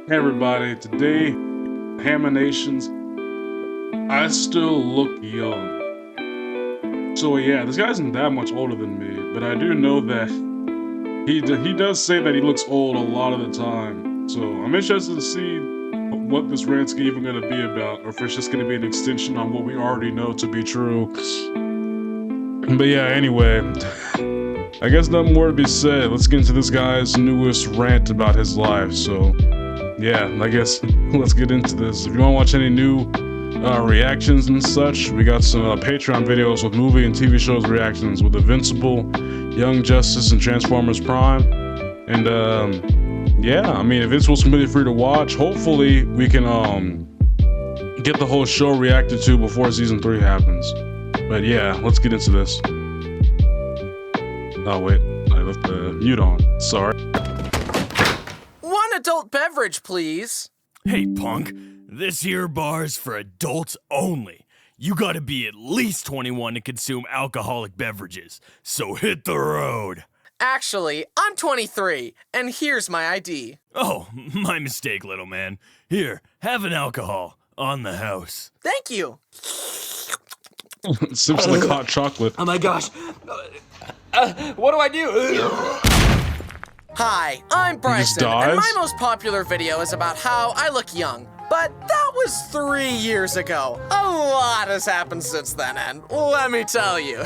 Hey everybody, today, Hammer Nations, I still look young. So yeah, this guy isn't that much older than me, but I do know that he does say that he looks old a lot of the time. So I'm interested to see what this rant's even gonna be about, or if it's just gonna be an extension on what we already know to be true. But yeah, anyway, I guess nothing more to be said. Let's get into this guy's newest rant about his life. So yeah, I guess let's get into this. If you want to watch any new reactions and such, we got some Patreon videos with movie and TV shows reactions with Invincible, Young Justice, and Transformers Prime. And yeah, I mean, if this was completely free to watch, hopefully we can get the whole show reacted to before season 3 happens. But yeah, let's get into this. Oh wait, I left the mute on. Sorry. One adult beverage, please. Hey, punk. This here bar's for adults only. You gotta be at least 21 to consume alcoholic beverages, so hit the road. Actually, I'm 23, and here's my ID. Oh, my mistake, little man. Here, have an alcohol. On the house. Thank you. Sips like hot chocolate. Oh my gosh. What do I do? Hi, I'm Bryson, dies? and my most popular video is about how I look young. But that was 3 years ago. A lot has happened since then, and let me tell you,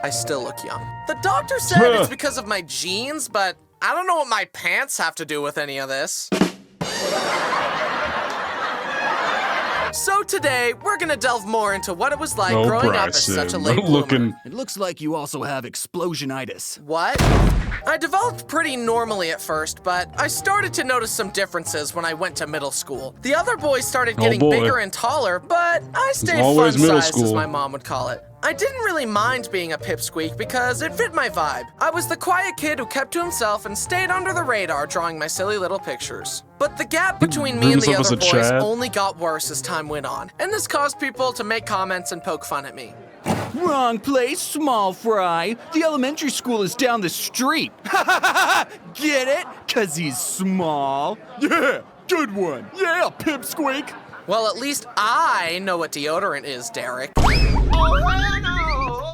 I still look young. The doctor said it's because of my genes, but I don't know what my pants have to do with any of this. So today, we're gonna delve more into what it was like growing up as such a late bloomer. It looks like you also have explosionitis. What? I developed pretty normally at first, but I started to notice some differences when I went to middle school. The other boys started getting bigger and taller, but I stayed fun-sized, as my mom would call it. I didn't really mind being a pipsqueak because it fit my vibe. I was the quiet kid who kept to himself and stayed under the radar drawing my silly little pictures. But the gap between me and the other boys only got worse as time went on, and this caused people to make comments and poke fun at me. Wrong place, small fry. The elementary school is down the street. Get it? 'Cause he's small. Yeah, good one. Yeah, pipsqueak. Well, at least I know what deodorant is, Derek.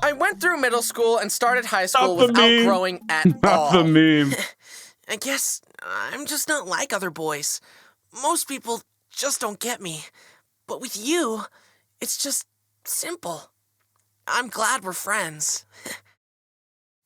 I went through middle school and started high school without growing at all. Not the meme. I guess I'm just not like other boys. Most people just don't get me. But with you, it's just simple. I'm glad we're friends.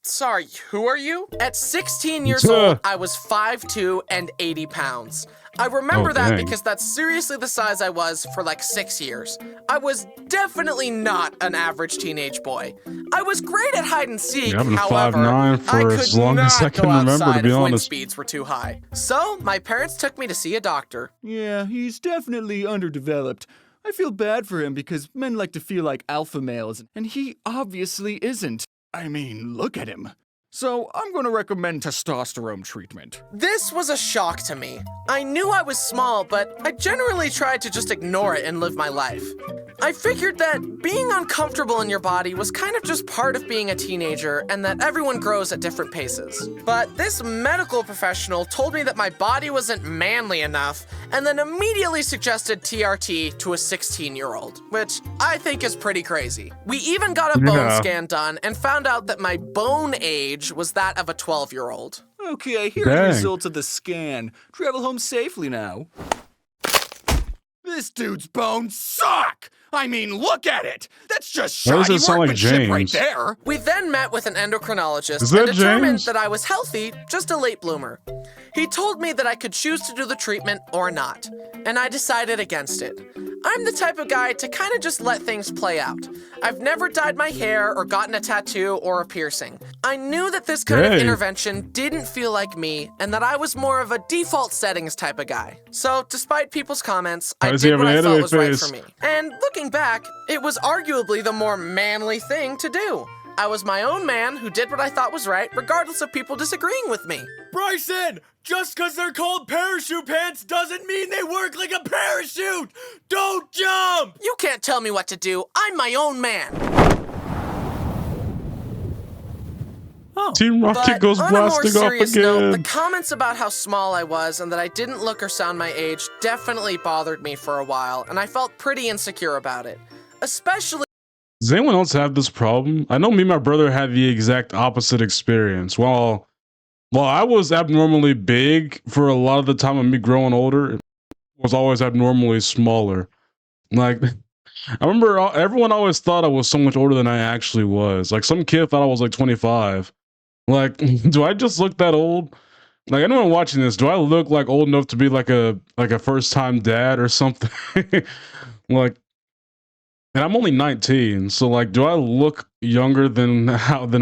Sorry, who are you? At 16 years old, I was 5'2" and 80 pounds. I remember that because that's seriously the size I was for like 6 years. I was definitely not an average teenage boy. I was great at hide and seek, however, I could not go outside if wind speeds were too high. So, my parents took me to see a doctor. Yeah, he's definitely underdeveloped. I feel bad for him because men like to feel like alpha males, and he obviously isn't. I mean, look at him. So, I'm gonna recommend testosterone treatment. This was a shock to me. I knew I was small, but I generally tried to just ignore it and live my life. I figured that being uncomfortable in your body was kind of just part of being a teenager and that everyone grows at different paces. But this medical professional told me that my body wasn't manly enough and then immediately suggested TRT to a 16-year-old, which I think is pretty crazy. We even got a bone scan done and found out that my bone age was that of a 12-year-old. Okay, here are the results of the scan. Travel home safely now. This dude's bones suck! I mean, look at it! That's just shoddy workmanship right there! We then met with an endocrinologist and determined that I was healthy, just a late bloomer. He told me that I could choose to do the treatment or not, and I decided against it. I'm the type of guy to kind of just let things play out. I've never dyed my hair or gotten a tattoo or a piercing. I knew that this kind of intervention didn't feel like me and that I was more of a default settings type of guy. So, despite people's comments, I did what I thought was right for me. And looking back, it was arguably the more manly thing to do. I was my own man who did what I thought was right, regardless of people disagreeing with me. Bryson! Just because they're called parachute pants doesn't mean they work like a parachute! Don't jump! You can't tell me what to do. I'm my own man. Oh. Team Rocket But goes on a more blasting off serious note, the again. comments about how small I was and that I didn't look or sound my age definitely bothered me for a while, and I felt pretty insecure about it. Especially Does anyone else have this problem? I know me and my brother had the exact opposite experience. While I was abnormally big for a lot of the time of me growing older, it was always abnormally smaller. Like, I remember everyone always thought I was so much older than I actually was. Like, some kid thought I was like 25. Like, do I just look that old? Like, anyone watching this, do I look like old enough to be like a first time dad or something? Like, and I'm only 19, so like, do I look younger than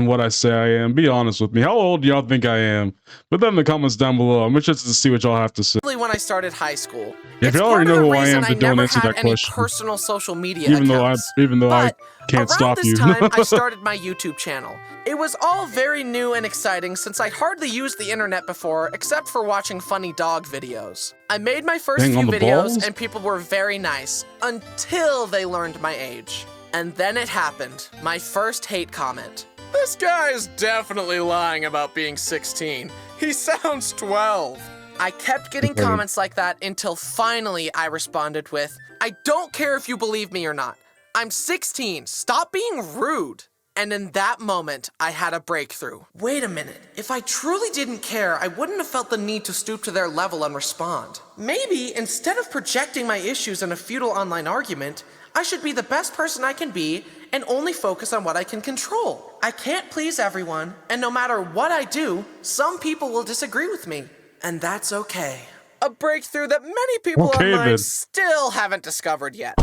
what I say I am? Be honest with me. How old do y'all think I am? Put that in the comments down below. I'm interested to see what y'all have to say. when I started high school. If It's y'all part already of know the who I reason am, then don't never answer had that any question. personal social media Even though accounts. I But can't around stop this you. time, I started my YouTube channel. It was all very new and exciting since I hardly used the internet before, except for watching funny dog videos. I made my first Dang, few on the videos balls? and people were very nice, until they learned my age. And then it happened, my first hate comment. This guy is definitely lying about being 16. He sounds 12. I kept getting Okay. comments like that until finally I responded with, I don't care if you believe me or not. I'm 16. Stop being rude. And in that moment, I had a breakthrough. Wait a minute. If I truly didn't care, I wouldn't have felt the need to stoop to their level and respond. Maybe instead of projecting my issues in a futile online argument, I should be the best person I can be and only focus on what I can control. I can't please everyone, and no matter what I do, some people will disagree with me. And that's okay. A breakthrough that many people Okay, online then. still haven't discovered yet.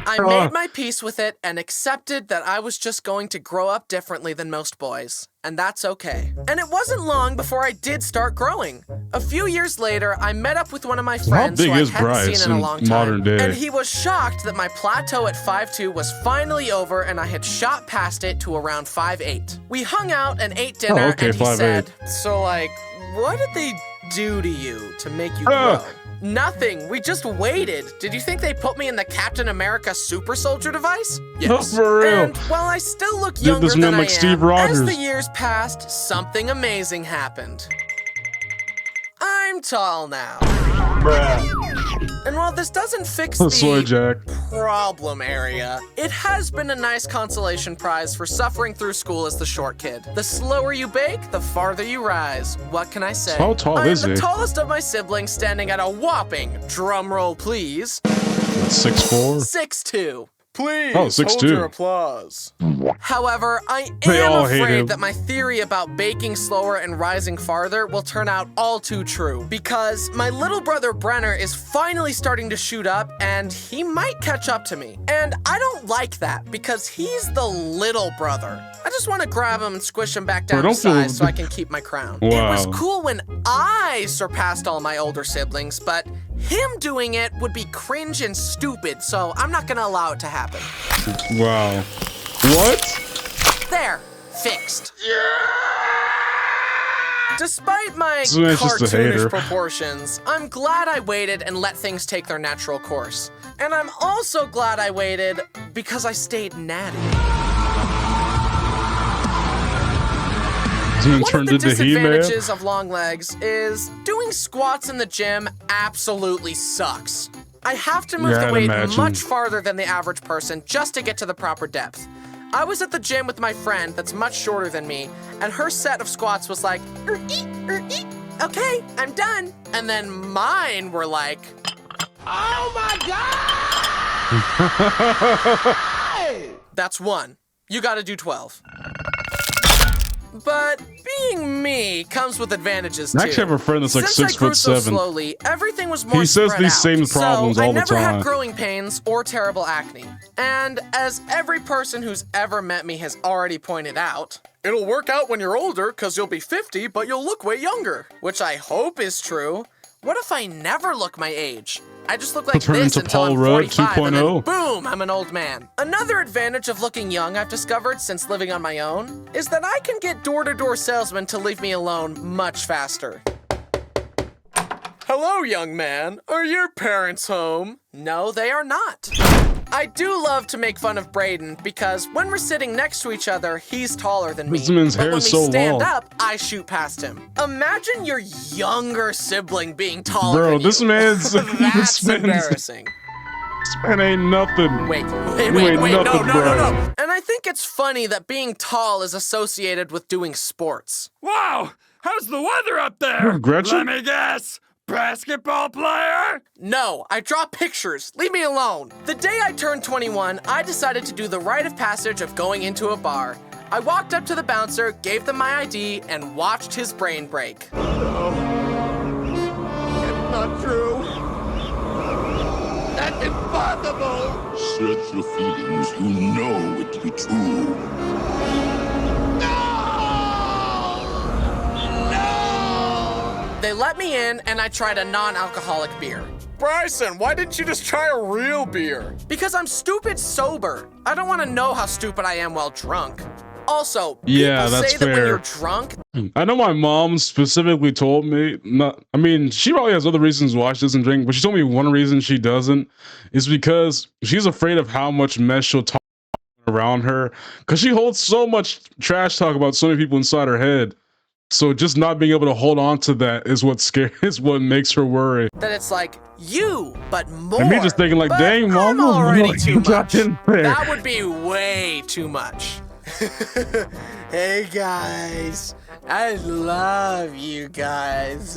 I Ah. made my peace with it and accepted that I was just going to grow up differently than most boys. And that's okay. And it wasn't long before I did start growing. A few years later, I met up with one of my friends big who I is hadn't Bryce seen in a in long time. modern day? And he was shocked that my plateau at 5'2" was finally over and I had shot past it to around 5'8". We hung out and ate dinner Oh, okay, and he 5'8". said, so like, what did they do to you to make you Ah. grow? Nothing. We just waited. Did you think they put me in the Captain America super soldier device? Yes. For real. And while I still look Did younger this than man I like am, Steve Rogers? as the years passed, something amazing happened. I'm tall now. And while this doesn't fix Soy the Jack. problem area, it has been a nice consolation prize for suffering through school as the short kid. The slower you bake, the farther you rise. What can I say? How tall I am is the he? tallest of my siblings, standing at a whopping, drumroll please, 6'4". 6'2". Please, Oh, 6'2". hold your applause. However, I They all am hate him. afraid that my theory about baking slower and rising farther will turn out all too true. Because my little brother Brenner is finally starting to shoot up, and he might catch up to me. And I don't like that, because he's the little brother. I just want to grab him and squish him back down Bro, to don't feel- size so I can keep my crown. It Wow. was cool when I surpassed all my older siblings, but him doing it would be cringe and stupid, so I'm not gonna allow it to happen. Wow. What? There, fixed. Despite my This man's just a hater. cartoonish proportions, I'm glad I waited and let things take their natural course. And I'm also glad I waited because I stayed natty. He One of turned the into He-Man? disadvantages of long legs is doing squats in the gym absolutely sucks. I have to move Yeah, the I'd weight imagine. much farther than the average person just to get to the proper depth. I was at the gym with my friend that's much shorter than me, and her set of squats was like, okay, I'm done. And then mine were like, oh my God! That's one. You gotta do 12. But being me comes with advantages too. I actually have a friend that's like Since I grew so 6'7". slowly, everything was more He says spread these out. same problems so all I the never time. had growing pains or terrible acne. And as every person who's ever met me has already pointed out, it'll work out when you're older because you'll be 50, but you'll look way younger. Which I hope is true. What if I never look my age? I just look like Turn this into until Paul I'm Rudd 45 and then 2.0. boom, I'm an old man. Another advantage of looking young I've discovered since living on my own is that I can get door-to-door salesmen to leave me alone much faster. Hello, young man. Are your parents home? No, they are not. I do love to make fun of Brayden because when we're sitting next to each other, he's taller than me. This man's but hair when is we so stand long. up, I shoot past him. Imagine your younger sibling being taller Bro, than this you. man's That's this man's- embarrassing. This man ain't nothing. Wait, You ain't no. nothing, bro. And I think it's funny that being tall is associated with doing sports. Wow! How's the weather up there? Gretchen? Let me guess. Basketball player? No, I draw pictures. Leave me alone. The day I turned 21, I decided to do the rite of passage of going into a bar. I walked up to the bouncer, gave them my ID, and watched his brain break. Not true. That's impossible. Search your feelings, you know it to be true. They let me in, and I tried a non-alcoholic beer. Bryson, why didn't you just try a real beer? Because I'm stupid sober. I don't want to know how stupid I am while drunk. Also, Yeah, people that's say that when fair. you're drunk, I know my mom specifically told me I mean, she probably has other reasons why she doesn't drink, but she told me one reason she doesn't is because she's afraid of how much mess she'll talk around her. Because she holds so much trash talk about so many people inside her head. So just not being able to hold on to that is is what makes her worry. that it's like you, but more. And me just thinking like, But dang, I'm mama, already like, too you got much. in there. That would be way too much. Hey guys, I love you guys.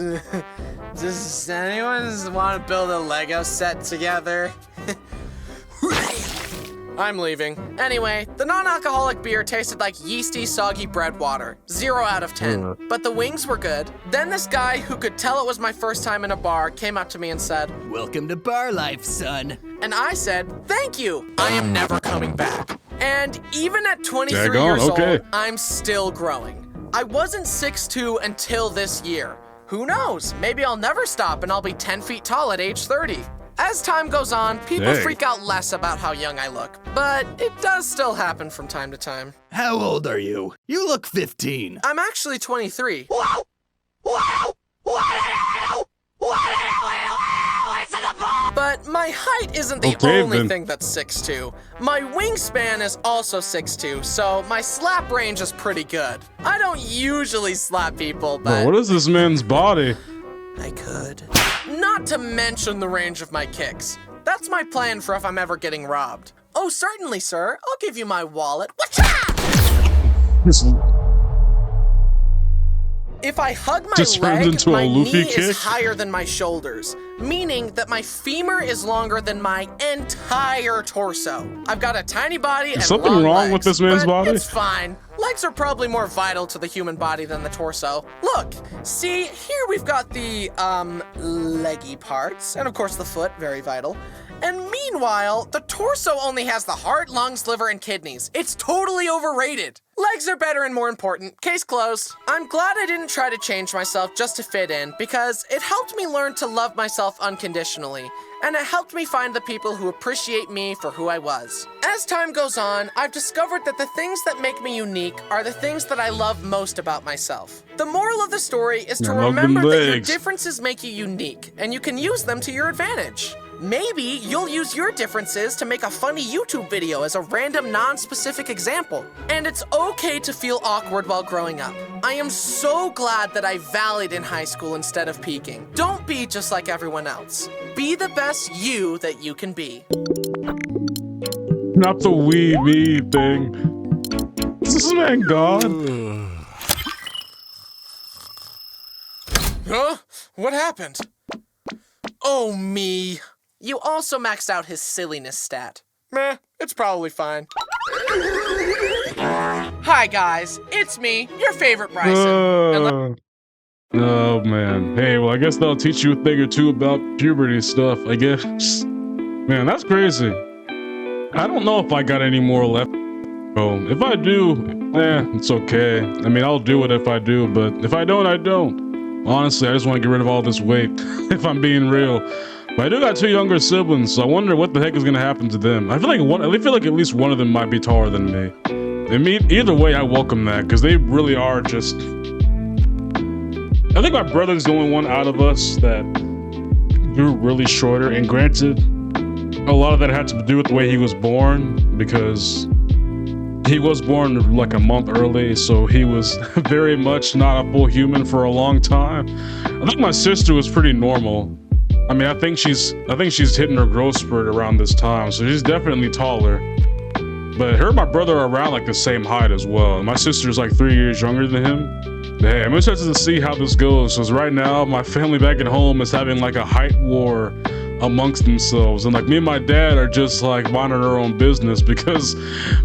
Does anyone want to build a Lego set together? I'm leaving. Anyway, the non-alcoholic beer tasted like yeasty, soggy bread water. 0 out of 10. But the wings were good. Then this guy, who could tell it was my first time in a bar, came up to me and said, Welcome to bar life, son. and I said, thank you. I am never coming back. And even at 23 Daggone, years okay. old, I'm still growing. I wasn't 6'2" until this year. Who knows? Maybe I'll never stop and I'll be 10 feet tall at age 30. As time goes on, people Dang. freak out less about how young I look, but it does still happen from time to time. How old are you? You look 15. I'm actually 23. But my height isn't the Okay, only then. thing that's 6'2". My wingspan is also 6'2", so my slap range is pretty good. I don't usually slap people, Bro, but what is this man's body? I could. Not to mention the range of my kicks. That's my plan for if I'm ever getting robbed. Oh, certainly, sir. I'll give you my wallet. Whatcha? This- If I hug my Just turned leg, into a my Luffy knee kick? is higher than my shoulders, meaning that my femur is longer than my entire torso. I've got a tiny body and something long wrong with legs, this man's but body? It's fine. Legs are probably more vital to the human body than the torso. Look, see, here we've got the, leggy parts, and of course the foot, very vital. And meanwhile, the torso only has the heart, lungs, liver, and kidneys. It's totally overrated. Legs are better and more important. Case closed. I'm glad I didn't try to change myself just to fit in, because it helped me learn to love myself unconditionally, and it helped me find the people who appreciate me for who I was. As time goes on, I've discovered that the things that make me unique are the things that I love most about myself. The moral of the story is to I love them remember that your legs. differences make you unique, and you can use them to your advantage. Maybe you'll use your differences to make a funny YouTube video as a random non-specific example. And it's okay to feel awkward while growing up. I am so glad that I valleyed in high school instead of peaking. Don't be just like everyone else. Be the best you that you can be. Not the we me thing. Is this man gone? Huh? What happened? Oh, me. You also maxed out his silliness stat. Meh, it's probably fine. Hi, guys. It's me, your favorite Bryson. And let- Oh man. Hey, well, I guess that'll teach you a thing or two about puberty stuff, I guess. Man, that's crazy. I don't know if I got any more left. Oh, if I do, it's okay. I mean, I'll do it if I do, but if I don't, I don't. Honestly, I just want to get rid of all this weight, if I'm being real. But I do got 2 younger siblings, so I wonder what the heck is gonna happen to them. I feel like at least one of them might be taller than me. And either way, I welcome that, because they really are just... I think my brother's the only one out of us that grew really shorter, and granted, a lot of that had to do with the way he was born, because he was born like a month early, so he was very much not a full human for a long time. I think my sister was pretty normal. I mean, I think she's hitting her growth spurt around this time, so she's definitely taller. But her and my brother are around like the same height as well. My sister's like 3 years younger than him. Hey, I'm interested to see how this goes, because right now my family back at home is having like a height war amongst themselves, and like me and my dad are just like minding our own business, because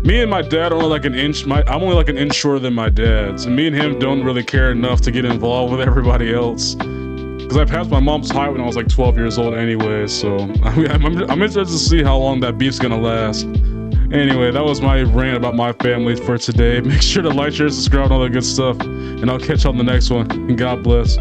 me and my dad are only like an inch. I'm only like an inch shorter than my dad, so me and him don't really care enough to get involved with everybody else. Because I passed my mom's height when I was like 12 years old anyway, so I'm interested to see how long that beef's gonna last. Anyway, that was my rant about my family for today. Make sure to like, share, subscribe, and all that good stuff. And I'll catch you on the next one. And God bless.